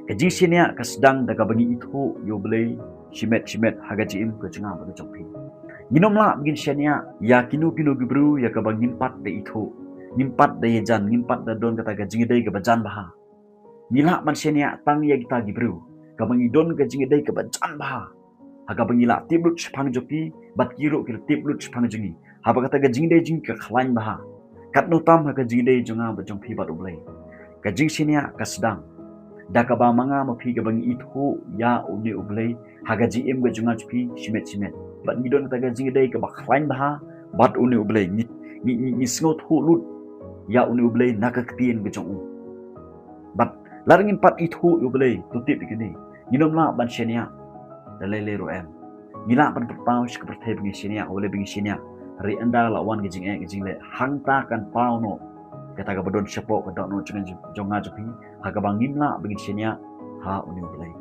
Ka jingshaniah ka sdang da ka bangi ithuh U Blei shimet hagaji im ka junga ba jongpi. Ginom la begin shania ya kinu gibru ya ka bang nimpat da ithuh. Nimpat da yejan, nimpat da don kata ka jingidai ka bajan baha. Nila man shania tang ya kita gibru. Ka bangi don ka jingidai ka bajan baha. Haga bangila tiblut shpang joki bat kiro kil tiblut shpang jingi. Haba kata ka jingidai jing ka khlain baha. Kat no tam ha ka jingidai junga ba jongpi ba U Blei. Ka jingshaniah ka sdang da ka ba manga mapi ka bangi ithuh ya uni U Blei haga ji im ga junga chpi shimet bat ngidon kata ka jingidai ka ba khlain baha bat uni U Blei ni sngot hu lut ya uni U Blei nakaktin ga jong bat larangin pat ithuh U Blei tutip ikini ngidom la ban shania da lele ro em ngila ban perpau shik perthai bingi shania U Blei bingi shania ri anda lawan ga jing le hangta kan pau no kata ka badon syapo ka no jonga jopi haga bangin la bingi shania ha uni U Blei.